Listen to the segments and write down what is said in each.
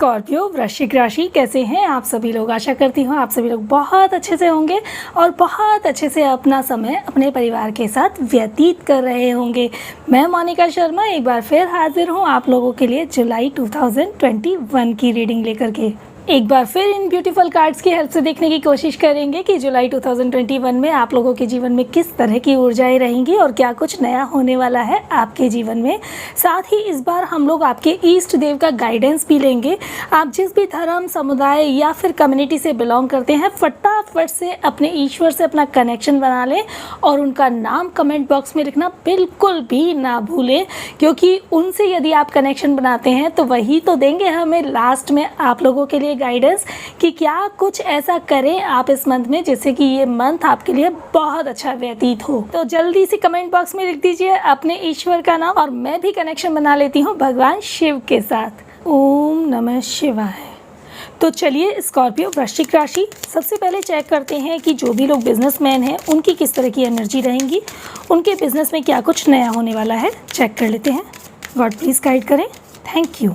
Scorpio वृश्चिक राशि कैसे हैं आप सभी लोग। आशा करती हूँ आप सभी लोग बहुत अच्छे से होंगे और बहुत अच्छे से अपना समय अपने परिवार के साथ व्यतीत कर रहे होंगे। मैं मोनिका शर्मा एक बार फिर हाजिर हूँ आप लोगों के लिए जुलाई 2021 की रीडिंग लेकर के। एक बार फिर इन ब्यूटीफुल कार्ड्स की हेल्प से देखने की कोशिश करेंगे कि जुलाई 2021 में आप लोगों के जीवन में किस तरह की ऊर्जाएं रहेंगी और क्या कुछ नया होने वाला है आपके जीवन में। साथ ही इस बार हम लोग आपके ईष्ट देव का गाइडेंस भी लेंगे। आप जिस भी धर्म समुदाय या फिर कम्युनिटी से बिलोंग करते हैं, फटाफट से अपने ईश्वर से अपना कनेक्शन बना लें और उनका नाम कमेंट बॉक्स में लिखना बिल्कुल भी ना भूलें, क्योंकि उनसे यदि आप कनेक्शन बनाते हैं तो वही तो देंगे हमें लास्ट में आप लोगों के लिए गाइडेंस कि क्या कुछ ऐसा करें आप इस मंथ में जिससे कि ये मंथ आपके लिए बहुत अच्छा व्यतीत हो। तो जल्दी से कमेंट बॉक्स में लिख दीजिए अपने ईश्वर का नाम और मैं भी कनेक्शन बना लेती हूँ भगवान शिव के साथ। ओम नमः शिवाय। तो चलिए स्कॉर्पियो वृश्चिक राशि, सबसे पहले चेक करते हैं कि जो भी लोग बिजनेसमैन हैं उनकी किस तरह की एनर्जी रहेंगी, उनके बिजनेस में क्या कुछ नया होने वाला है। चेक कर लेते हैं। गॉड प्लीज़ गाइड करें। Thank you.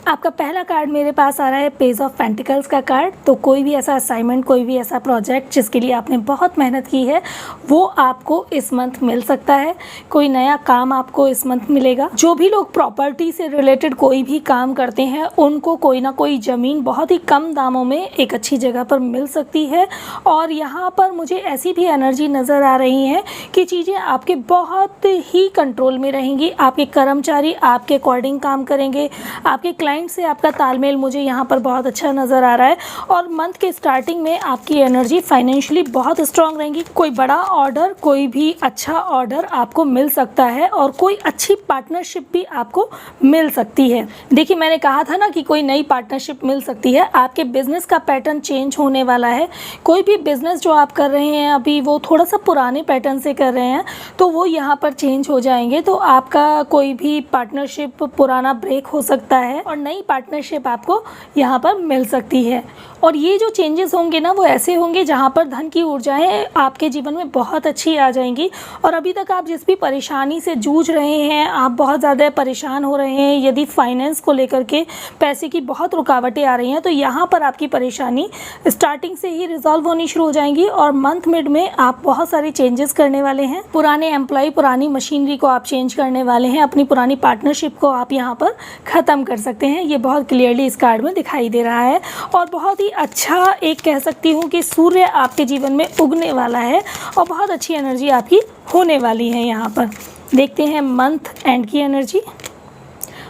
आपका पहला कार्ड मेरे पास आ रहा है पेज ऑफ पेंटिकल्स का कार्ड। तो कोई भी ऐसा असाइनमेंट, कोई भी ऐसा प्रोजेक्ट जिसके लिए आपने बहुत मेहनत की है वो आपको इस मंथ मिल सकता है। कोई नया काम आपको इस मंथ मिलेगा। जो भी लोग प्रॉपर्टी से रिलेटेड कोई भी काम करते हैं उनको कोई ना कोई ज़मीन बहुत ही कम दामों में एक अच्छी जगह पर मिल सकती है। और यहाँ पर मुझे ऐसी भी एनर्जी नज़र आ रही है कि चीज़ें आपके बहुत ही कंट्रोल में रहेंगी। आपके कर्मचारी आपके अकॉर्डिंग काम करेंगे। आपके क्लाइंट से आपका तालमेल मुझे यहाँ पर बहुत अच्छा नज़र आ रहा है। और मंथ के स्टार्टिंग में आपकी एनर्जी फाइनेंशियली बहुत स्ट्रांग रहेंगी। कोई बड़ा ऑर्डर, कोई भी अच्छा ऑर्डर आपको मिल सकता है और कोई अच्छी पार्टनरशिप भी आपको मिल सकती है। देखिए, मैंने कहा था ना कि कोई नई पार्टनरशिप मिल सकती है। आपके बिजनेस का पैटर्न चेंज होने वाला है। कोई भी बिजनेस जो आप कर रहे हैं अभी वो थोड़ा सा पुराने पैटर्न से कर रहे हैं तो वो यहाँ पर चेंज हो जाएंगे। तो आपका कोई भी पार्टनरशिप पुराना ब्रेक हो सकता है और नई पार्टनरशिप आपको यहाँ पर मिल सकती है। और ये जो चेंजेस होंगे ना वो ऐसे होंगे जहाँ पर धन की ऊर्जाएं आपके जीवन में बहुत अच्छी आ जाएंगी। और अभी तक आप जिस भी परेशानी से जूझ रहे हैं, आप बहुत ज़्यादा परेशान हो रहे हैं, यदि फाइनेंस को लेकर के पैसे की बहुत रुकावटें आ रही हैं तो यहाँ पर आपकी परेशानी स्टार्टिंग से ही रिजॉल्व होनी शुरू हो जाएंगी। और मंथ मिड में आप बहुत सारे चेंजेस करने वाले हैं। पुराने एम्प्लॉय, पुरानी मशीनरी को आप चेंज करने वाले हैं। अपनी पुरानी पार्टनरशिप को आप यहाँ पर ख़त्म कर सकते हैं। ये बहुत क्लियरली इस कार्ड में दिखाई दे रहा है। और बहुत ही अच्छा एक कह सकती हूँ कि सूर्य आपके जीवन में उगने वाला है और बहुत अच्छी एनर्जी आपकी होने वाली है। यहाँ पर देखते हैं मंथ एंड की एनर्जी।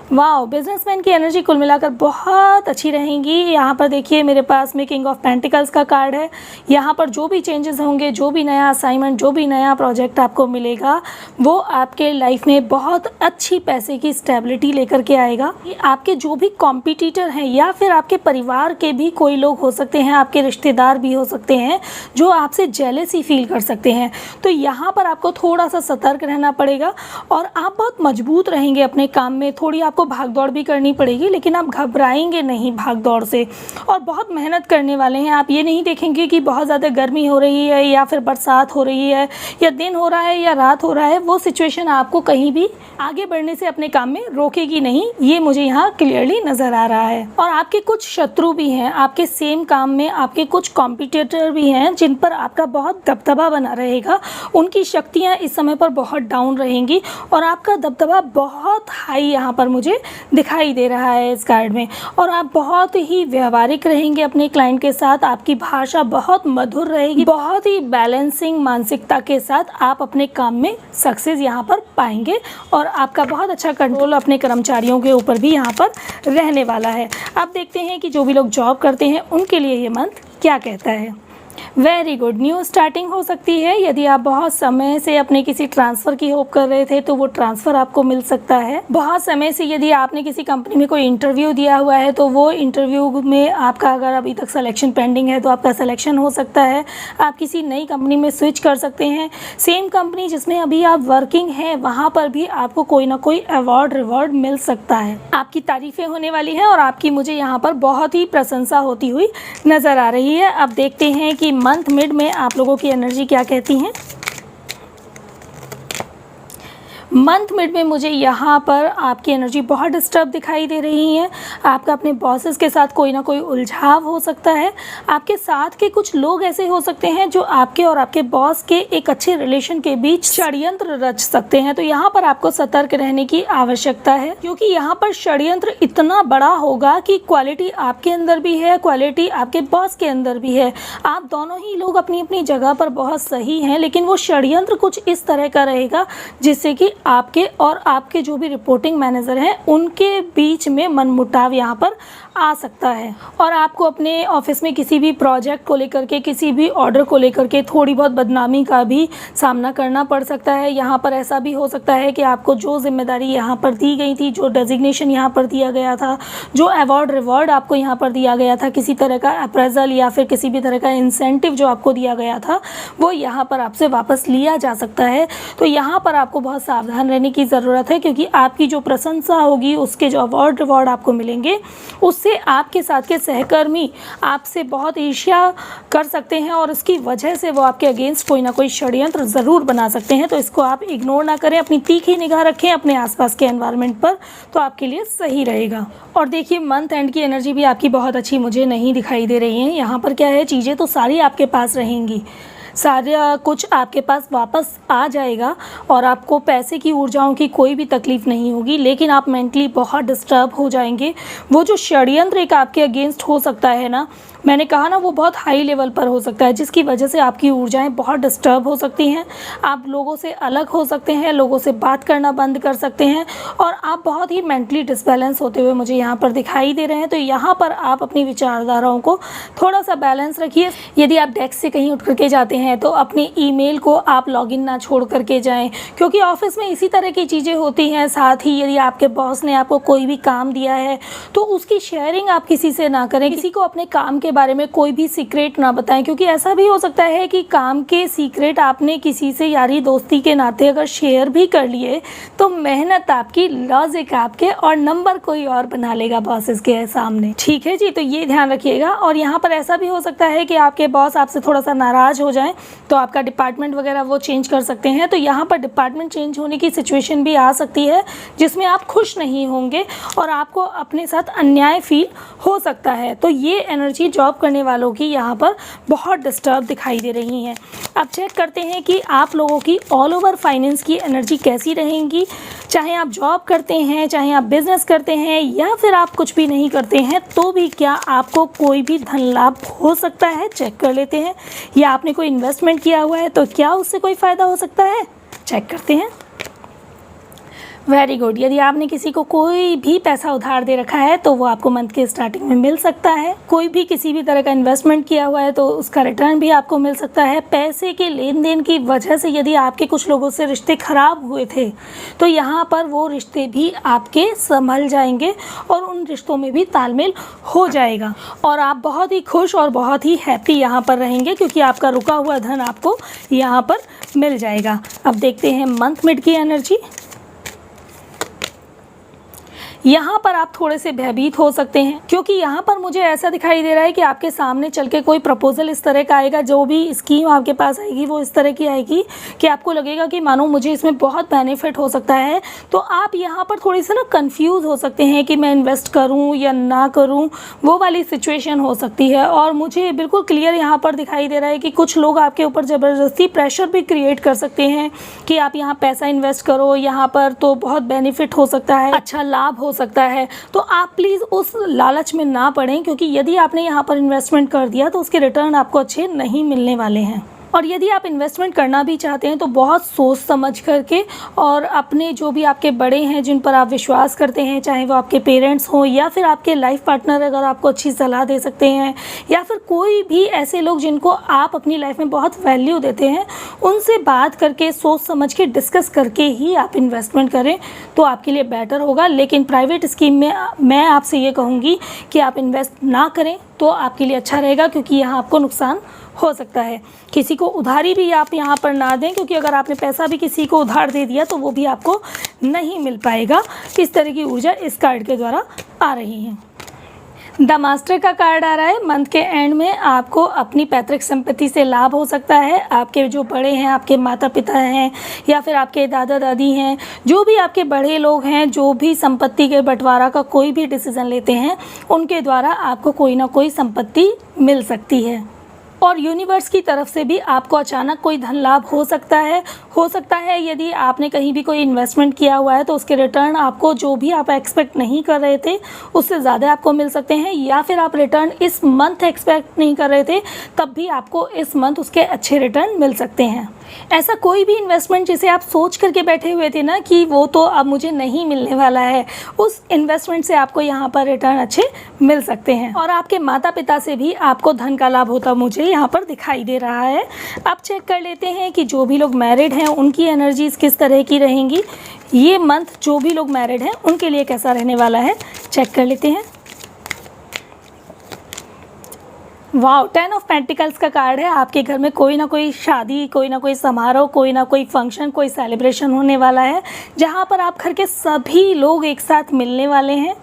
वाओ, बिजनेसमैन की एनर्जी कुल मिलाकर बहुत अच्छी रहेंगी। यहाँ पर देखिए मेरे पास में किंग ऑफ पेंटिकल्स का कार्ड है। यहाँ पर जो भी चेंजेस होंगे, जो भी नया असाइनमेंट, जो भी नया प्रोजेक्ट आपको मिलेगा वो आपके लाइफ में बहुत अच्छी पैसे की स्टेबिलिटी लेकर के आएगा। आपके जो भी कॉम्पिटिटर हैं या फिर आपके परिवार के भी कोई लोग हो सकते हैं, आपके रिश्तेदार भी हो सकते हैं जो आपसे जेलसी फील कर सकते हैं। तो यहाँ पर आपको थोड़ा सा सतर्क रहना पड़ेगा और आप बहुत मजबूत रहेंगे अपने काम में। थोड़ी आपको भाग दौड़ भी करनी पड़ेगी लेकिन आप घबराएंगे नहीं भाग दौड़ से और बहुत मेहनत करने वाले हैं। आप ये नहीं देखेंगे कि बहुत ज़्यादा गर्मी हो रही है या फिर बरसात हो रही है या दिन हो रहा है या रात हो रहा है, वो सिचुएशन आपको कहीं भी आगे बढ़ने से अपने काम में रोकेगी नहीं। ये मुझे यहाँ क्लियरली नज़र आ रहा है। और आपके कुछ शत्रु भी हैं, आपके सेम काम में आपके कुछ कॉम्पिटिटर भी हैं जिन पर आपका बहुत दबदबा बना रहेगा। उनकी शक्तियाँ इस समय पर बहुत डाउन रहेंगी और आपका दबदबा बहुत हाई यहाँ पर मुझे दिखाई दे रहा है इस कार्ड में। और आप बहुत ही व्यवहारिक रहेंगे अपने क्लाइंट के साथ। आपकी भाषा बहुत मधुर रहेगी। बहुत ही बैलेंसिंग मानसिकता के साथ आप अपने काम में सक्सेस यहाँ पर पाएंगे और आपका बहुत अच्छा कंट्रोल अपने कर्मचारियों के ऊपर भी यहाँ पर रहने वाला है। अब देखते हैं कि जो भी लोग जॉब करते हैं उनके लिए ये मंथ क्या कहता है। वेरी गुड, न्यू स्टार्टिंग हो सकती है। यदि आप बहुत समय से अपने किसी ट्रांसफ़र की होप कर रहे थे तो वो ट्रांसफ़र आपको मिल सकता है। बहुत समय से यदि आपने किसी कंपनी में कोई इंटरव्यू दिया हुआ है तो वो इंटरव्यू में आपका अगर अभी तक सिलेक्शन पेंडिंग है तो आपका सिलेक्शन हो सकता है। आप किसी नई कंपनी में स्विच कर सकते हैं। सेम कंपनी जिसमें अभी आप वर्किंग हैं वहाँ पर भी आपको कोई ना कोई अवार्ड रिवॉर्ड मिल सकता है। आपकी तारीफ़ें होने वाली हैं और आपकी मुझे यहाँ पर बहुत ही प्रशंसा होती हुई नज़र आ रही है। अब देखते हैं कि मंथ मिड में आप लोगों की एनर्जी क्या कहती हैं। मंथ मिड में मुझे यहाँ पर आपकी एनर्जी बहुत डिस्टर्ब दिखाई दे रही है। आपका अपने बॉसेस के साथ कोई ना कोई उलझाव हो सकता है। आपके साथ के कुछ लोग ऐसे हो सकते हैं जो आपके और आपके बॉस के एक अच्छे रिलेशन के बीच षड्यंत्र रच सकते हैं। तो यहाँ पर आपको सतर्क रहने की आवश्यकता है, क्योंकि यहाँ पर षड्यंत्र इतना बड़ा होगा कि क्वालिटी आपके अंदर भी है, क्वालिटी आपके बॉस के अंदर भी है। आप दोनों ही लोग अपनी अपनी जगह पर बहुत सही हैं, लेकिन वो षड्यंत्र कुछ इस तरह का रहेगा जिससे कि आपके और आपके जो भी रिपोर्टिंग मैनेजर हैं उनके बीच में मनमुटाव यहाँ पर आ सकता है। और आपको अपने ऑफिस में किसी भी प्रोजेक्ट को लेकर के, किसी भी ऑर्डर को लेकर के थोड़ी बहुत बदनामी का भी सामना करना पड़ सकता है। यहाँ पर ऐसा भी हो सकता है कि आपको जो जिम्मेदारी यहाँ पर दी गई थी, जो डेजिग्नेशन यहाँ पर दिया गया था, जो अवार्ड रिवॉर्ड आपको यहाँ पर दिया गया था, किसी तरह का अप्रेजल या फिर किसी भी तरह का इंसेंटिव जो आपको दिया गया था, वो यहाँ पर आपसे वापस लिया जा सकता है। तो यहाँ पर आपको बहुत सावधान रहने की ज़रूरत है, क्योंकि आपकी जो प्रशंसा होगी, उसके जो अवार्ड रिवॉर्ड आपको मिलेंगे, उससे आपके साथ के सहकर्मी आपसे बहुत ईर्ष्या कर सकते हैं और इसकी वजह से वो आपके अगेंस्ट कोई ना कोई षड्यंत्र ज़रूर बना सकते हैं। तो इसको आप इग्नोर ना करें, अपनी तीखी निगाह रखें अपने आसपास के एनवायरनमेंट पर, तो आपके लिए सही रहेगा। और देखिए, मंथ एंड की एनर्जी भी आपकी बहुत अच्छी मुझे नहीं दिखाई दे रही है। यहाँ पर क्या है, चीज़ें तो सारी आपके पास रहेंगी, सारा कुछ आपके पास वापस आ जाएगा और आपको पैसे की ऊर्जाओं की कोई भी तकलीफ़ नहीं होगी, लेकिन आप मेंटली बहुत डिस्टर्ब हो जाएंगे। वो जो षड्यंत्र एक आपके अगेंस्ट हो सकता है ना, मैंने कहा ना, वो बहुत हाई लेवल पर हो सकता है, जिसकी वजह से आपकी ऊर्जाएं बहुत डिस्टर्ब हो सकती हैं। आप लोगों से अलग हो सकते हैं, लोगों से बात करना बंद कर सकते हैं और आप बहुत ही मेंटली डिसबैलेंस होते हुए मुझे यहाँ पर दिखाई दे रहे हैं। तो यहाँ पर आप अपनी विचारधाराओं को थोड़ा सा बैलेंस रखिए। यदि आप डेस्क से कहीं उठ करके जाते हैं तो अपनी ईमेल को आप लॉगिन ना छोड़ करके जाएं, क्योंकि ऑफिस में इसी तरह की चीज़ें होती हैं। साथ ही यदि आपके बॉस ने आपको कोई भी काम दिया है तो उसकी शेयरिंग आप किसी से ना करें, किसी को अपने काम के बारे में कोई भी सीक्रेट ना बताएं, क्योंकि ऐसा भी हो सकता है कि काम के सीक्रेट आपने किसी से यारी दोस्ती के नाते अगर शेयर भी कर लिए तो मेहनत आपकी, लॉजिक आपके और नंबर कोई और बना लेगा बॉसेस के सामने। ठीक है जी, तो ये ध्यान रखिएगा। और यहाँ पर ऐसा भी हो सकता है कि आपके बॉस आपसे थोड़ा सा नाराज़ हो जाएं तो आपका डिपार्टमेंट वगैरह वो चेंज कर सकते हैं। तो यहाँ पर डिपार्टमेंट चेंज होने की सिचुएशन भी आ सकती है जिसमें आप खुश नहीं होंगे और आपको अपने साथ अन्याय फील हो सकता है। तो ये एनर्जी जॉब करने वालों की यहाँ पर बहुत डिस्टर्ब दिखाई दे रही हैं। अब चेक करते हैं कि आप लोगों की ऑल ओवर फाइनेंस की एनर्जी कैसी रहेंगी। चाहे आप जॉब करते हैं, चाहे आप बिजनेस करते हैं या फिर आप कुछ भी नहीं करते हैं, तो भी क्या आपको कोई भी धन लाभ हो सकता है, चेक कर लेते हैं। या आपने कोई इन्वेस्टमेंट किया हुआ है तो क्या उससे कोई फ़ायदा हो सकता है, चेक करते हैं। Very good. यदि आपने किसी को कोई भी पैसा उधार दे रखा है तो वो आपको मंथ के स्टार्टिंग में मिल सकता है। कोई भी किसी भी तरह का इन्वेस्टमेंट किया हुआ है तो उसका रिटर्न भी आपको मिल सकता है। पैसे के लेन देन की वजह से यदि आपके कुछ लोगों से रिश्ते ख़राब हुए थे तो यहाँ पर वो रिश्ते भी आपके संभल जाएंगे और उन रिश्तों में भी तालमेल हो जाएगा और आप बहुत ही खुश और बहुत ही हैप्पी यहाँ पर रहेंगे, क्योंकि आपका रुका हुआ धन आपको यहाँ पर मिल जाएगा। अब देखते हैं मंथ मिड की एनर्जी। यहाँ पर आप थोड़े से भयभीत हो सकते हैं, क्योंकि यहाँ पर मुझे ऐसा दिखाई दे रहा है कि आपके सामने चल के कोई प्रपोजल इस तरह का आएगा, जो भी स्कीम आपके पास आएगी वो इस तरह की आएगी कि आपको लगेगा कि मानो मुझे इसमें बहुत बेनिफिट हो सकता है। तो आप यहाँ पर थोड़ी सी ना कंफ्यूज हो सकते हैं कि मैं इन्वेस्ट करूँ या ना करूँ, वो वाली सिचुएशन हो सकती है। और मुझे बिल्कुल क्लियर यहाँ पर दिखाई दे रहा है कि कुछ लोग आपके ऊपर ज़बरदस्ती प्रेशर भी क्रिएट कर सकते हैं कि आप यहाँ पैसा इन्वेस्ट करो, यहाँ पर तो बहुत बेनिफिट हो सकता है, अच्छा लाभ हो सकता है। तो आप प्लीज़ उस लालच में ना पड़ें, क्योंकि यदि आपने यहाँ पर इन्वेस्टमेंट कर दिया तो उसके रिटर्न आपको अच्छे नहीं मिलने वाले हैं। और यदि आप इन्वेस्टमेंट करना भी चाहते हैं तो बहुत सोच समझ करके, और अपने जो भी आपके बड़े हैं जिन पर आप विश्वास करते हैं, चाहे वो आपके पेरेंट्स हों या फिर आपके लाइफ पार्टनर अगर आपको अच्छी सलाह दे सकते हैं, या फिर कोई भी ऐसे लोग जिनको आप अपनी लाइफ में बहुत वैल्यू देते हैं, उनसे बात करके सोच समझ के डिस्कस करके ही आप इन्वेस्टमेंट करें तो आपके लिए बेटर होगा। लेकिन प्राइवेट स्कीम में मैं आपसे ये कहूँगी कि आप इन्वेस्ट ना करें तो आपके लिए अच्छा रहेगा, क्योंकि यहाँ आपको नुकसान हो सकता है। किसी को उधारी भी आप यहाँ पर ना दें, क्योंकि अगर आपने पैसा भी किसी को उधार दे दिया तो वो भी आपको नहीं मिल पाएगा। इस तरह की ऊर्जा इस कार्ड के द्वारा आ रही है। द मास्टर का कार्ड आ रहा है। मंथ के एंड में आपको अपनी पैतृक संपत्ति से लाभ हो सकता है। आपके जो बड़े हैं, आपके माता पिता हैं या फिर आपके दादा दादी हैं, जो भी आपके बड़े लोग हैं, जो भी संपत्ति के बंटवारा का कोई भी डिसीज़न लेते हैं, उनके द्वारा आपको कोई ना कोई संपत्ति मिल सकती है। और यूनिवर्स की तरफ से भी आपको अचानक कोई धन लाभ हो सकता है यदि आपने कहीं भी कोई इन्वेस्टमेंट किया हुआ है तो उसके रिटर्न आपको जो भी आप एक्सपेक्ट नहीं कर रहे थे उससे ज़्यादा आपको मिल सकते हैं, या फिर आप रिटर्न इस मंथ एक्सपेक्ट नहीं कर रहे थे तब भी आपको इस मंथ उसके अच्छे रिटर्न मिल सकते हैं। ऐसा कोई भी इन्वेस्टमेंट जिसे आप सोच करके बैठे हुए थे ना कि वो तो अब मुझे नहीं मिलने वाला है, उस इन्वेस्टमेंट से आपको यहाँ पर रिटर्न अच्छे मिल सकते हैं। और आपके माता पिता से भी आपको धन का लाभ होता मुझे यहाँ पर दिखाई दे रहा है। अब चेक कर लेते हैं कि जो भी लोग मैरिड हैं उनकी एनर्जीज किस तरह की रहेंगी। ये मंथ जो भी लोग मैरिड हैं उनके लिए कैसा रहने वाला है, चेक कर लेते हैं। वाओ, 10 ऑफ पेंटिकल्स का कार्ड है। आपके घर में कोई ना कोई शादी, कोई ना कोई समारोह, कोई ना कोई फंक्शन, कोई सेलिब्रेशन होने वाला है जहाँ पर आप घर के सभी लोग एक साथ मिलने वाले हैं।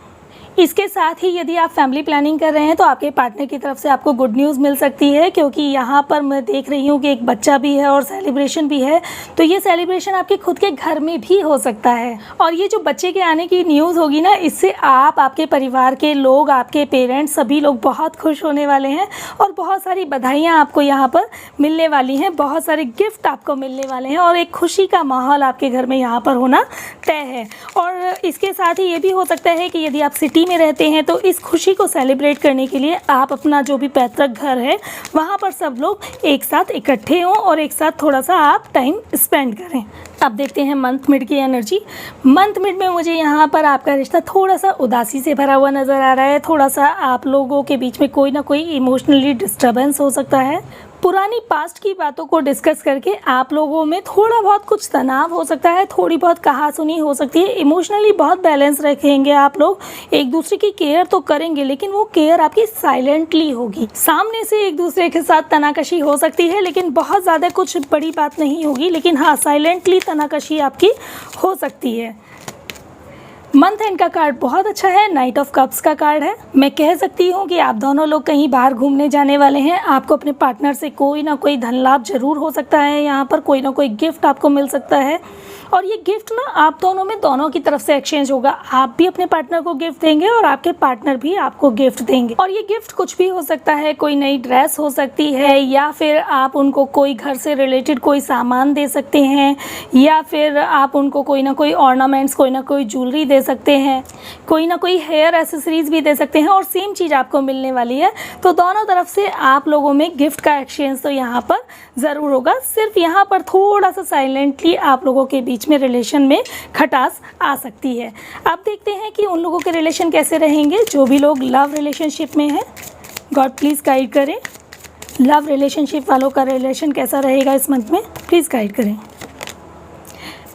इसके साथ ही यदि आप फैमिली प्लानिंग कर रहे हैं तो आपके पार्टनर की तरफ से आपको गुड न्यूज़ मिल सकती है, क्योंकि यहाँ पर मैं देख रही हूँ कि एक बच्चा भी है और सेलिब्रेशन भी है। तो ये सेलिब्रेशन आपके खुद के घर में भी हो सकता है। और ये जो बच्चे के आने की न्यूज़ होगी ना, इससे आप, आपके परिवार के लोग, आपके पेरेंट्स, सभी लोग बहुत खुश होने वाले हैं और बहुत सारी बधाइयाँ आपको यहाँ पर मिलने वाली हैं, बहुत सारे गिफ्ट आपको मिलने वाले हैं और एक खुशी का माहौल आपके घर में यहाँ पर होना तय है। और इसके साथ ही ये भी हो सकता है कि यदि आप सिटी में रहते हैं तो इस खुशी को सेलिब्रेट करने के लिए आप अपना जो भी पैतृक घर है वहाँ पर सब लोग एक साथ इकट्ठे हों और एक साथ थोड़ा सा आप टाइम स्पेंड करें। अब देखते हैं मंथ मिड की एनर्जी। मंथ मिड में मुझे यहाँ पर आपका रिश्ता थोड़ा सा उदासी से भरा हुआ नज़र आ रहा है। थोड़ा सा आप लोगों के बीच में कोई ना कोई इमोशनली डिस्टर्बेंस हो सकता है। पुरानी पास्ट की बातों को डिस्कस करके आप लोगों में थोड़ा बहुत कुछ तनाव हो सकता है, थोड़ी बहुत कहासुनी हो सकती है। इमोशनली बहुत बैलेंस रखेंगे आप लोग, एक दूसरे की केयर तो करेंगे लेकिन वो केयर आपकी साइलेंटली होगी। सामने से एक दूसरे के साथ तनाकशी हो सकती है लेकिन बहुत ज़्यादा कुछ बड़ी बात नहीं होगी, लेकिन हाँ, साइलेंटली तनाकशी आपकी हो सकती है। मंथ एंड का कार्ड बहुत अच्छा है। नाइट ऑफ कप्स का कार्ड है। मैं कह सकती हूँ कि आप दोनों लोग कहीं बाहर घूमने जाने वाले हैं। आपको अपने पार्टनर से कोई ना कोई धन लाभ जरूर हो सकता है। यहाँ पर कोई ना कोई गिफ्ट आपको मिल सकता है और ये गिफ्ट ना आप दोनों में, दोनों की तरफ से एक्सचेंज होगा। आप भी अपने पार्टनर को गिफ्ट देंगे और आपके पार्टनर भी आपको गिफ्ट देंगे। और ये गिफ्ट कुछ भी हो सकता है, कोई नई ड्रेस हो सकती है या फिर आप उनको कोई घर से रिलेटेड कोई सामान दे सकते हैं या फिर आप उनको कोई ना कोई ऑर्नामेंट्स, कोई ना कोई ज्वेलरी दे सकते हैं, कोई ना कोई हेयर एसेसरीज भी दे सकते हैं और सेम चीज़ आपको मिलने वाली है। तो दोनों तरफ से आप लोगों में गिफ्ट का एक्सचेंज तो यहाँ पर ज़रूर होगा। सिर्फ यहाँ पर थोड़ा सा साइलेंटली आप लोगों के बीच में रिलेशन में खटास आ सकती है। अब देखते हैं कि उन लोगों के रिलेशन कैसे रहेंगे जो भी लोग लव रिलेशनशिप में हैं। गॉड प्लीज़ गाइड करें, लव रिलेशनशिप वालों का रिलेशन कैसा रहेगा इस मंथ में, प्लीज़ गाइड करें।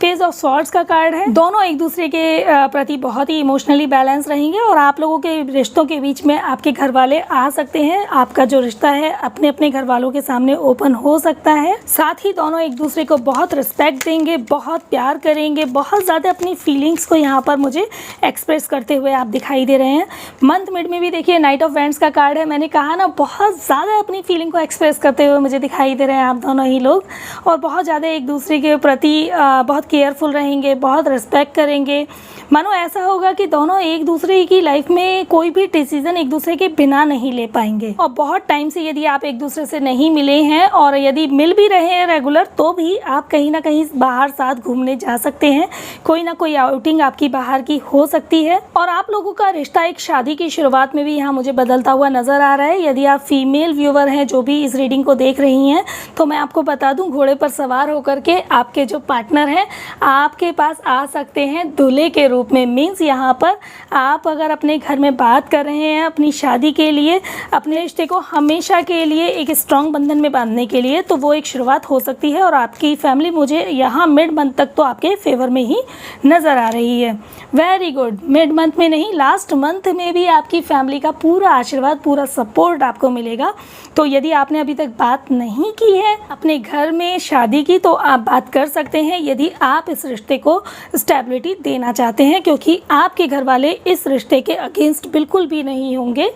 पेज ऑफ स्वॉर्ड्स का कार्ड है। दोनों एक दूसरे के प्रति बहुत ही इमोशनली बैलेंस रहेंगे और आप लोगों के रिश्तों के बीच में आपके घर वाले आ सकते हैं। आपका जो रिश्ता है अपने अपने घर वालों के सामने ओपन हो सकता है। साथ ही दोनों एक दूसरे को बहुत रिस्पेक्ट देंगे, बहुत प्यार करेंगे, बहुत ज़्यादा अपनी फीलिंग्स को यहाँ पर मुझे एक्सप्रेस करते हुए आप दिखाई दे रहे हैं। मंथ मिड में भी देखिए नाइट ऑफ वैंड्स का कार्ड है। मैंने कहा ना, बहुत ज़्यादा अपनी फीलिंग को एक्सप्रेस करते हुए मुझे दिखाई दे रहे हैं आप दोनों ही लोग और बहुत ज़्यादा एक दूसरे के प्रति बहुत केयरफुल रहेंगे, बहुत रिस्पेक्ट करेंगे। मानो ऐसा होगा कि दोनों एक दूसरे की लाइफ में कोई भी डिसीजन एक दूसरे के बिना नहीं ले पाएंगे। और बहुत टाइम से यदि आप एक दूसरे से नहीं मिले हैं और यदि मिल भी रहे हैं रेगुलर, तो भी आप कहीं ना कहीं बाहर साथ घूमने जा सकते हैं। कोई ना कोई आउटिंग आपकी बाहर की हो सकती है और आप लोगों का रिश्ता एक शादी की शुरुआत में भी यहाँ मुझे बदलता हुआ नजर आ रहा है। यदि आप फीमेल व्यूवर हैं जो भी इस रीडिंग को देख रही हैं, तो मैं आपको बता दूं, घोड़े पर सवार होकर के आपके जो पार्टनर हैं आपके पास आ सकते हैं दूल्हे के रूप में। मीन्स यहाँ पर आप अगर अपने घर में बात कर रहे हैं अपनी शादी के लिए, अपने रिश्ते को हमेशा के लिए एक स्ट्रॉन्ग बंधन में बांधने के लिए, तो वो एक शुरुआत हो सकती है और आपकी फैमिली मुझे यहाँ मिड मंथ तक तो आपके फेवर में ही नज़र आ रही है। Very good. मिड मंथ में नहीं, लास्ट मंथ में भी आपकी फैमिली का पूरा आशीर्वाद, पूरा सपोर्ट आपको मिलेगा। तो यदि आपने अभी तक बात नहीं की है अपने घर में शादी की, तो आप बात कर सकते हैं। यदि आप इस रिश्ते को स्टेबिलिटी देना चाहते हैं, क्योंकि आपके घर वाले इस रिश्ते के अगेंस्ट बिल्कुल भी नहीं होंगे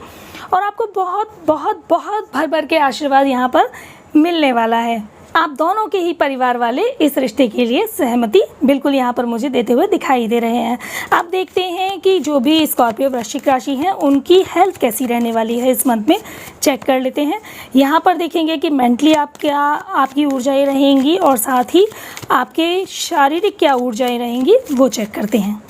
और आपको बहुत बहुत बहुत भर भर के आशीर्वाद यहाँ पर मिलने वाला है। आप दोनों के ही परिवार वाले इस रिश्ते के लिए सहमति बिल्कुल यहाँ पर मुझे देते हुए दिखाई दे रहे हैं। आप देखते हैं कि जो भी स्कॉर्पियो वृश्चिक राशि हैं उनकी हेल्थ कैसी रहने वाली है इस मंथ में, चेक कर लेते हैं। यहाँ पर देखेंगे कि मेंटली आपकी ऊर्जाएं रहेंगी और साथ ही आपके शारीरिक क्या ऊर्जाएं रहेंगी वो चेक करते हैं।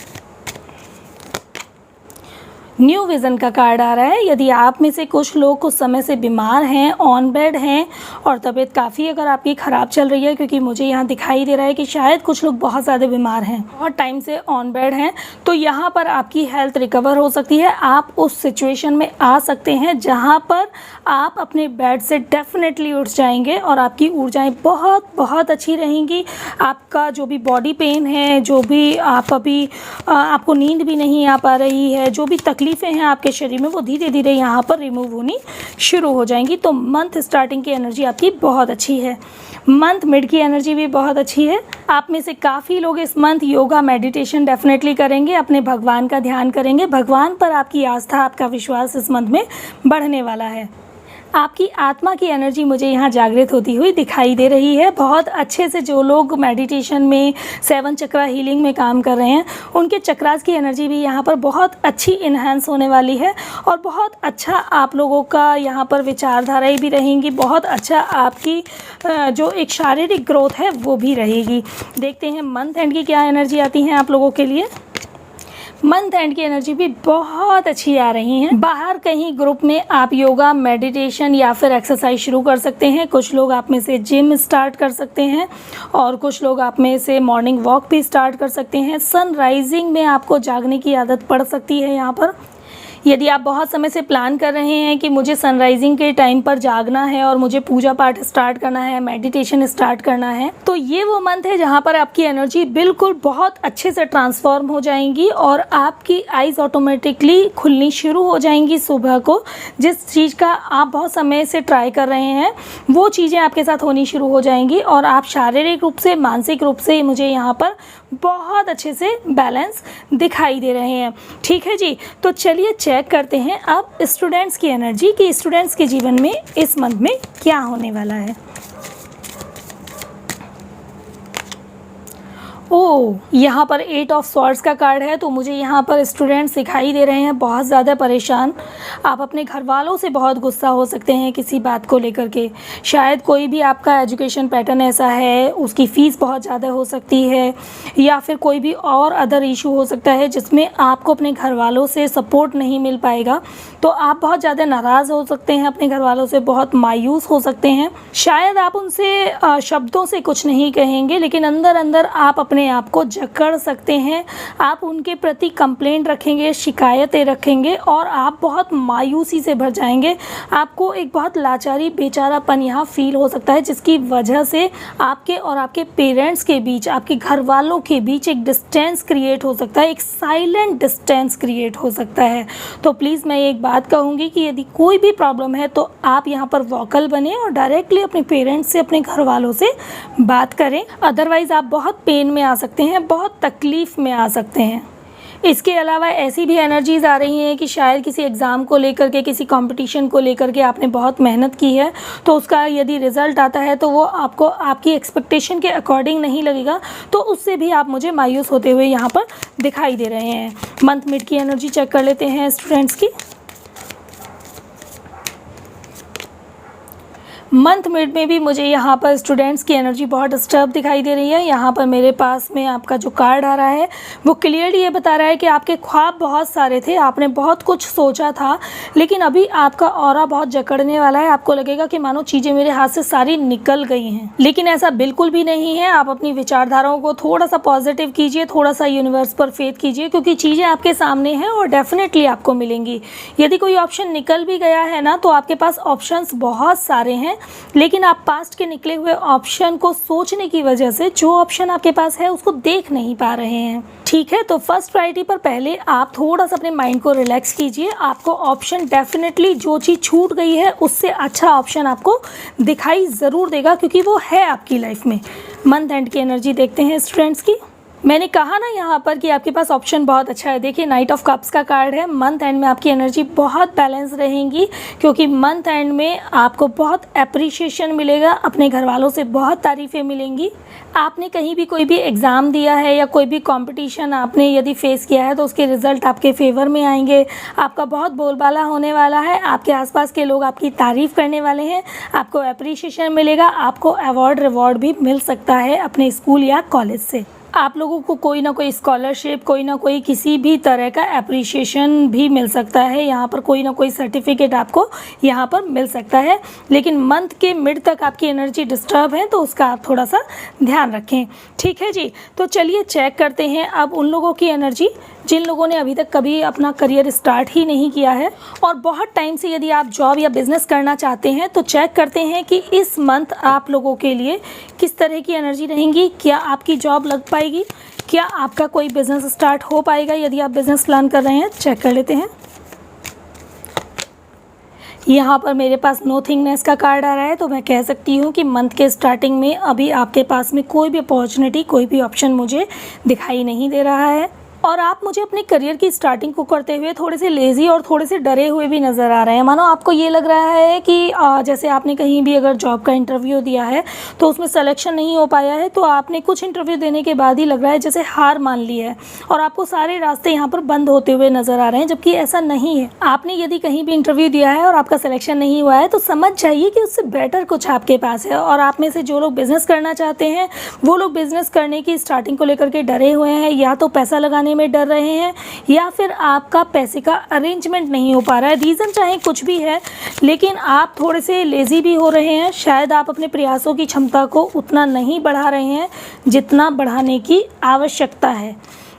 न्यू विज़न का कार्ड आ रहा है। यदि आप में से कुछ लोग कुछ समय से बीमार हैं, ऑन बेड हैं और तबीयत काफ़ी अगर आपकी ख़राब चल रही है, क्योंकि मुझे यहाँ दिखाई दे रहा है कि शायद कुछ लोग बहुत ज़्यादा बीमार हैं, बहुत टाइम से ऑन बेड हैं, तो यहाँ पर आपकी हेल्थ रिकवर हो सकती है। आप उस सिचुएशन में आ सकते हैं जहाँ पर आप अपने बेड से डेफिनेटली उठ जाएंगे और आपकी ऊर्जाएँ बहुत बहुत अच्छी रहेंगी। आपका जो भी बॉडी पेन है, जो भी आप अभी आपको नींद भी नहीं आ पा रही है, जो भी तकलीफें हैं आपके शरीर में, वो धीरे धीरे यहाँ पर रिमूव होनी शुरू हो जाएंगी। तो मंथ स्टार्टिंग की एनर्जी आपकी बहुत अच्छी है। मंथ मिड की एनर्जी भी बहुत अच्छी है। आप में से काफ़ी लोग इस मंथ योगा मेडिटेशन डेफिनेटली करेंगे, अपने भगवान का ध्यान करेंगे। भगवान पर आपकी आस्था, आपका विश्वास इस मंथ में बढ़ने वाला है। आपकी आत्मा की एनर्जी मुझे यहाँ जागृत होती हुई दिखाई दे रही है। बहुत अच्छे से जो लोग मेडिटेशन में, 7 चक्रा हीलिंग में काम कर रहे हैं, उनके चक्रास की एनर्जी भी यहाँ पर बहुत अच्छी इन्हांस होने वाली है और बहुत अच्छा आप लोगों का यहाँ पर विचारधाराएं भी रहेंगी। बहुत अच्छा आपकी जो एक शारीरिक ग्रोथ है वो भी रहेगी। देखते हैं मंथ एंड की क्या एनर्जी आती है आप लोगों के लिए। मंथ एंड की एनर्जी भी बहुत अच्छी आ रही है। बाहर कहीं ग्रुप में आप योगा, मेडिटेशन या फिर एक्सरसाइज शुरू कर सकते हैं। कुछ लोग आप में से जिम स्टार्ट कर सकते हैं और कुछ लोग आप में से मॉर्निंग वॉक भी स्टार्ट कर सकते हैं। सनराइजिंग में आपको जागने की आदत पड़ सकती है। यहाँ पर यदि आप बहुत समय से प्लान कर रहे हैं कि मुझे सनराइजिंग के टाइम पर जागना है और मुझे पूजा पाठ स्टार्ट करना है, मेडिटेशन स्टार्ट करना है, तो ये वो मंथ है जहाँ पर आपकी एनर्जी बिल्कुल बहुत अच्छे से ट्रांसफॉर्म हो जाएंगी और आपकी आइज़ ऑटोमेटिकली खुलनी शुरू हो जाएंगी सुबह को। जिस चीज़ का आप बहुत समय से ट्राई कर रहे हैं वो चीज़ें आपके साथ होनी शुरू हो जाएंगी और आप शारीरिक रूप से, मानसिक रूप से मुझे यहाँ पर बहुत अच्छे से बैलेंस दिखाई दे रहे हैं। ठीक है जी, तो चलिए चेक करते हैं अब स्टूडेंट्स की एनर्जी कि स्टूडेंट्स के जीवन में इस मंथ में क्या होने वाला है। ओह, यहाँ पर 8 ऑफ स्वॉर्ड्स का कार्ड है। तो मुझे यहाँ पर स्टूडेंट्स दिखाई दे रहे हैं बहुत ज़्यादा परेशान। आप अपने घर वालों से बहुत गुस्सा हो सकते हैं किसी बात को लेकर के। शायद कोई भी आपका एजुकेशन पैटर्न ऐसा है, उसकी फ़ीस बहुत ज़्यादा हो सकती है या फिर कोई भी और अदर इशू हो सकता है जिसमें आपको अपने घर वालों से सपोर्ट नहीं मिल पाएगा। तो आप बहुत ज़्यादा नाराज़ हो सकते हैं अपने घर वालों से, बहुत मायूस हो सकते हैं। शायद आप उनसे शब्दों से कुछ नहीं कहेंगे, लेकिन अंदर अंदर आप अपने आप को जकड़ सकते हैं। आप उनके प्रति कंप्लेंट रखेंगे, शिकायतें रखेंगे और आप बहुत मायूसी से भर जाएंगे। आपको एक बहुत लाचारी, बेचारापन यहाँ फील हो सकता है, जिसकी वजह से आपके और आपके पेरेंट्स के बीच, आपके घर वालों के बीच एक डिस्टेंस क्रिएट हो सकता है, एक साइलेंट डिस्टेंस क्रिएट हो सकता है। तो प्लीज़ मैं एक बात कहूँगी कि यदि कोई भी प्रॉब्लम है तो आप यहाँ पर वोकल बने और डायरेक्टली अपने पेरेंट्स से, अपने घर वालों से बात करें। अदरवाइज़ आप बहुत पेन में आ सकते हैं, बहुत तकलीफ़ में आ सकते हैं। इसके अलावा ऐसी भी एनर्जीज़ आ रही हैं कि शायद किसी एग्ज़ाम को लेकर के, किसी कंपटीशन को लेकर के आपने बहुत मेहनत की है, तो उसका यदि रिज़ल्ट आता है तो वो आपको आपकी एक्सपेक्टेशन के अकॉर्डिंग नहीं लगेगा, तो उससे भी आप मुझे मायूस होते हुए यहाँ पर दिखाई दे रहे हैं। मंथ मिड की एनर्जी चेक कर लेते हैं स्टूडेंट्स की। मंथ मिड में भी मुझे यहाँ पर स्टूडेंट्स की एनर्जी बहुत डिस्टर्ब दिखाई दे रही है। यहाँ पर मेरे पास में आपका जो कार्ड आ रहा है वो क्लियरली ये बता रहा है कि आपके ख्वाब बहुत सारे थे, आपने बहुत कुछ सोचा था, लेकिन अभी आपका ऑरा बहुत जकड़ने वाला है। आपको लगेगा कि मानो चीज़ें मेरे हाथ से सारी निकल गई हैं, लेकिन ऐसा बिल्कुल भी नहीं है। आप अपनी विचारधाराओं को थोड़ा सा पॉजिटिव कीजिए, थोड़ा सा यूनिवर्स पर फेथ कीजिए, क्योंकि चीज़ें आपके सामने हैं और डेफिनेटली आपको मिलेंगी। यदि कोई ऑप्शन निकल भी गया है ना, तो आपके पास ऑप्शंस बहुत सारे हैं, लेकिन आप पास्ट के निकले हुए ऑप्शन को सोचने की वजह से जो ऑप्शन आपके पास है उसको देख नहीं पा रहे हैं। ठीक है, तो फर्स्ट प्रायोरिटी पर पहले आप थोड़ा सा अपने माइंड को रिलैक्स कीजिए। आपको ऑप्शन डेफिनेटली, जो चीज़ छूट गई है उससे अच्छा ऑप्शन आपको दिखाई ज़रूर देगा, क्योंकि वो है आपकी लाइफ में। मंथ एंड की एनर्जी देखते हैं स्टूडेंट्स की। मैंने कहा ना यहाँ पर कि आपके पास ऑप्शन बहुत अच्छा है। देखिए नाइट ऑफ कप्स का कार्ड है। मंथ एंड में आपकी एनर्जी बहुत बैलेंस रहेंगी, क्योंकि मंथ एंड में आपको बहुत अप्रिशिएशन मिलेगा, अपने घर वालों से बहुत तारीफ़ें मिलेंगी। आपने कहीं भी कोई भी एग्ज़ाम दिया है या कोई भी कंपटीशन आपने यदि फेस किया है तो उसके रिज़ल्ट आपके फेवर में आएंगे। आपका बहुत बोलबाला होने वाला है, आपके आसपास के लोग आपकी तारीफ़ करने वाले हैं, आपको अप्रिशिएशन मिलेगा, आपको अवार्ड रिवॉर्ड भी मिल सकता है अपने स्कूल या कॉलेज से। आप लोगों को कोई ना कोई स्कॉलरशिप, कोई ना कोई किसी भी तरह का अप्रिशिएशन भी मिल सकता है। यहाँ पर कोई ना कोई सर्टिफिकेट आपको यहाँ पर मिल सकता है। लेकिन मंथ के मिड तक आपकी एनर्जी डिस्टर्ब है, तो उसका आप थोड़ा सा ध्यान रखें। ठीक है जी, तो चलिए चेक करते हैं अब उन लोगों की एनर्जी जिन लोगों ने अभी तक कभी अपना करियर स्टार्ट ही नहीं किया है और बहुत टाइम से यदि आप जॉब या बिज़नेस करना चाहते हैं, तो चेक करते हैं कि इस मंथ आप लोगों के लिए किस तरह की एनर्जी रहेंगी। क्या आपकी जॉब लग पाएगी? क्या आपका कोई बिज़नेस स्टार्ट हो पाएगा यदि आप बिज़नेस प्लान कर रहे हैं? चेक कर लेते हैं। यहाँ पर मेरे पास नोथिंगनेस का कार्ड आ रहा है, तो मैं कह सकती हूँ कि मंथ के स्टार्टिंग में अभी आपके पास में कोई भी अपॉर्चुनिटी, कोई भी ऑप्शन मुझे दिखाई नहीं दे रहा है। और आप मुझे अपने करियर की स्टार्टिंग को करते हुए थोड़े से लेज़ी और थोड़े से डरे हुए भी नज़र आ रहे हैं। मानो आपको ये लग रहा है कि जैसे आपने कहीं भी अगर जॉब का इंटरव्यू दिया है तो उसमें सिलेक्शन नहीं हो पाया है, तो आपने कुछ इंटरव्यू देने के बाद ही लग रहा है जैसे हार मान ली है और आपको सारे रास्ते यहाँ पर बंद होते हुए नज़र आ रहे हैं, जबकि ऐसा नहीं है। आपने यदि कहीं भी इंटरव्यू दिया है और आपका सिलेक्शन नहीं हुआ है, तो समझ जाइए कि उससे बेटर कुछ आपके पास है। और आप में से जो लोग बिज़नेस करना चाहते हैं, वो लोग बिज़नेस करने की स्टार्टिंग को लेकर के डरे हुए हैं, या तो पैसा लगाने में डर रहे हैं या फिर आपका पैसे का अरेंजमेंट नहीं हो पा रहा है। रीज़न चाहे कुछ भी है, लेकिन आप थोड़े से लेज़ी भी हो रहे हैं। शायद आप अपने प्रयासों की क्षमता को उतना नहीं बढ़ा रहे हैं जितना बढ़ाने की आवश्यकता है।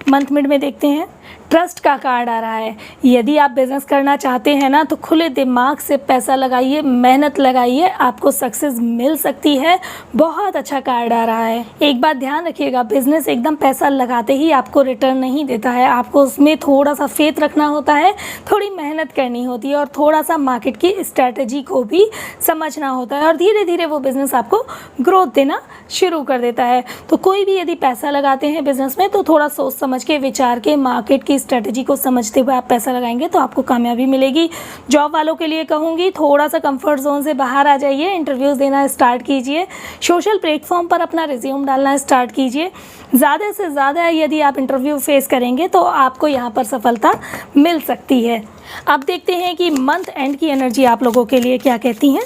मंथ मिड में देखते हैं, ट्रस्ट का कार्ड आ रहा है। यदि आप बिज़नेस करना चाहते हैं ना, तो खुले दिमाग से पैसा लगाइए, मेहनत लगाइए, आपको सक्सेस मिल सकती है। बहुत अच्छा कार्ड आ रहा है। एक बात ध्यान रखिएगा, बिज़नेस एकदम पैसा लगाते ही आपको रिटर्न नहीं देता है। आपको उसमें थोड़ा सा फेथ रखना होता है, थोड़ी मेहनत करनी होती है और थोड़ा सा मार्केट की स्ट्रैटेजी को भी समझना होता है, और धीरे धीरे वो बिज़नेस आपको ग्रोथ देना शुरू कर देता है। तो कोई भी यदि पैसा लगाते हैं बिज़नेस में, तो थोड़ा सोच समझ के, विचार के, मार्केट की स्ट्रेटजी को समझते हुए आप पैसा लगाएंगे तो आपको कामयाबी मिलेगी। जॉब वालों के लिए कहूँगी, थोड़ा सा कंफर्ट जोन से बाहर आ जाइए, इंटरव्यूज़ देना स्टार्ट कीजिए, सोशल प्लेटफॉर्म पर अपना रिज्यूम डालना स्टार्ट कीजिए। ज़्यादा से ज़्यादा यदि आप इंटरव्यू फेस करेंगे तो आपको यहाँ पर सफलता मिल सकती है। अब देखते हैं कि मंथ एंड की एनर्जी आप लोगों के लिए क्या कहती हैं।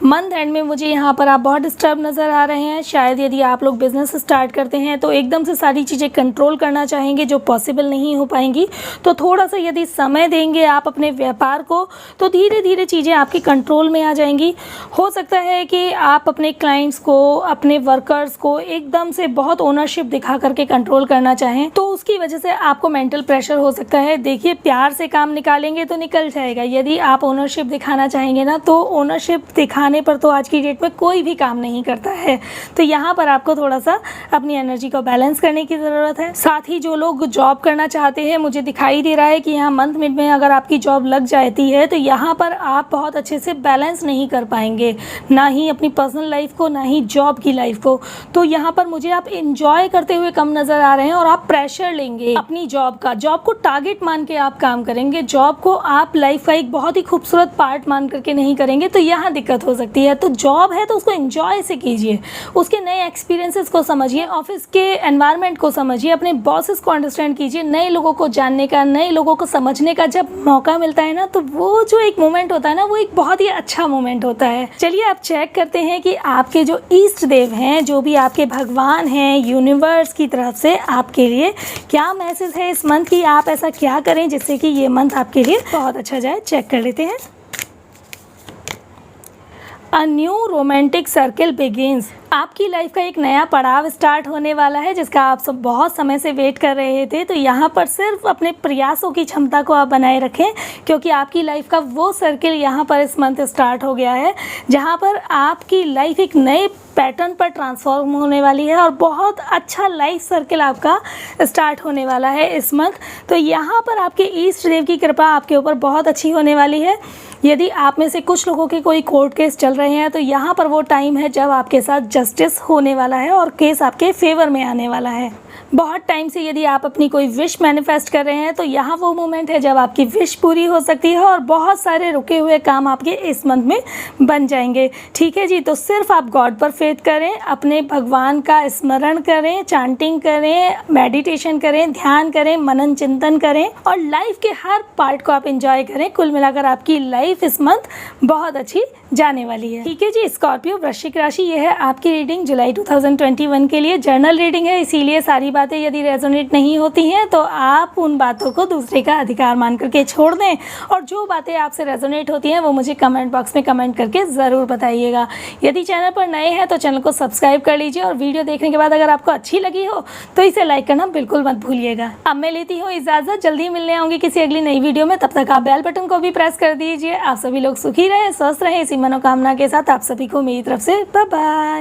मंथ एंड में मुझे यहाँ पर आप बहुत डिस्टर्ब नज़र आ रहे हैं। शायद यदि आप लोग बिज़नेस स्टार्ट करते हैं तो एकदम से सारी चीज़ें कंट्रोल करना चाहेंगे, जो पॉसिबल नहीं हो पाएंगी। तो थोड़ा सा यदि समय देंगे आप अपने व्यापार को, तो धीरे धीरे चीज़ें आपके कंट्रोल में आ जाएंगी। हो सकता है कि आप अपने क्लाइंट्स को, अपने वर्कर्स को एकदम से बहुत ओनरशिप दिखा करके कंट्रोल करना चाहें, तो उसकी वजह से आपको मेंटल प्रेशर हो सकता है। देखिए, प्यार से काम निकालेंगे तो निकल जाएगा। यदि आप ओनरशिप दिखाना चाहेंगे ना, तो ओनरशिप दिखाने पर तो आज की डेट में कोई भी काम नहीं करता है। तो यहाँ पर आपको थोड़ा सा अपनी एनर्जी को बैलेंस करने की ज़रूरत है। साथ ही जो लोग जॉब करना चाहते हैं, मुझे दिखाई दे रहा है कि यहाँ मंथ मिड में अगर आपकी जॉब लग जाती है तो यहाँ पर आप बहुत अच्छे से बैलेंस नहीं कर पाएंगे, ना ही अपनी पर्सनल लाइफ को, ना ही जॉब की लाइफ को। तो यहाँ पर मुझे आप इंजॉय करते हुए कम नज़र आ रहे हैं और आप प्रेशर लेंगे अपनी जॉब का। जॉब को टारगेट मान के आप काम करेंगे, जॉब को आप लाइफ का एक बहुत ही खूबसूरत पार्ट मान करके नहीं करेंगे, तो यहाँ दिक्कत हो सकती है। तो जॉब है तो उसको एंजॉय से कीजिए, उसके नए एक्सपीरियंसेस को समझिए, ऑफिस के एनवायरनमेंट को समझिए, अपने बॉसेस को अंडरस्टैंड कीजिए। नए लोगों को जानने का, नए लोगों को समझने का जब मौका मिलता है ना, तो वो जो एक मोमेंट होता है ना, वो एक बहुत ही अच्छा मोमेंट होता है। चलिए आप चेक करते हैं कि आपके जो ईष्ट देव हैं, जो भी आपके भगवान हैं, यूनिवर्स की तरफ से आपके लिए क्या मैसेज है इस मंथ की। आप ऐसा क्या करें जिससे कि ये मंथ आपके लिए बहुत अच्छा जाए। चेक कर लेते हैं। A new romantic circle begins। आपकी लाइफ का एक नया पड़ाव स्टार्ट होने वाला है जिसका आप सब बहुत समय से वेट कर रहे थे। तो यहाँ पर सिर्फ अपने प्रयासों की क्षमता को आप बनाए रखें, क्योंकि आपकी लाइफ का वो सर्किल यहाँ पर इस मंथ स्टार्ट हो गया है जहाँ पर आपकी लाइफ एक नए पैटर्न पर ट्रांसफॉर्म होने वाली है और बहुत अच्छा लाइफ सर्किल आपका स्टार्ट होने वाला है इस मंथ। तो यहाँ पर आपके ईष्ट देव की कृपा आपके ऊपर बहुत अच्छी होने वाली है। यदि आप में से कुछ लोगों के कोई कोर्ट केस चल रहे हैं तो यहाँ पर वो टाइम है जब आपके साथ जस्टिस होने वाला है और केस आपके फेवर में आने वाला है। बहुत टाइम से यदि आप अपनी कोई विश मैनिफेस्ट कर रहे हैं तो यहाँ वो मोमेंट है जब आपकी विश पूरी हो सकती है और बहुत सारे रुके हुए काम आपके इस मंथ में बन जाएंगे। ठीक है जी, तो सिर्फ आप गॉड पर फेथ करें, अपने भगवान का स्मरण करें, चांटिंग करें, मेडिटेशन करें, ध्यान करें, मनन चिंतन करें और लाइफ के हर पार्ट को आप एंजॉय करें। कुल मिलाकर आपकी लाइफ इस मंथ बहुत अच्छी जाने वाली है। ठीक है जी, स्कॉर्पियो वृश्चिक राशि, ये है आपकी रीडिंग जुलाई 2021 के लिए। जर्नल रीडिंग है, इसीलिए सारी बातें यदि रेजोनेट नहीं होती हैं तो आप उन बातों को दूसरे का अधिकार मान करके छोड़ दें और जो बातें आपसे रेजोनेट होती हैं वो मुझे कमेंट बॉक्स में कमेंट करके ज़रूर बताइएगा। यदि चैनल पर नए हैं तो चैनल को सब्सक्राइब कर लीजिए और वीडियो देखने के बाद अगर आपको अच्छी लगी हो तो इसे लाइक करना बिल्कुल मत भूलिएगा। अब मैं लेती हूँ इजाज़त, जल्दी मिलने आऊँगी किसी अगली नई वीडियो में। तब तक आप बेल बटन को भी प्रेस कर दीजिए। आप सभी लोग सुखी रहें, स्वस्थ रहें, इसी मनोकामना के साथ आप सभी को मेरी तरफ से बाय बाय।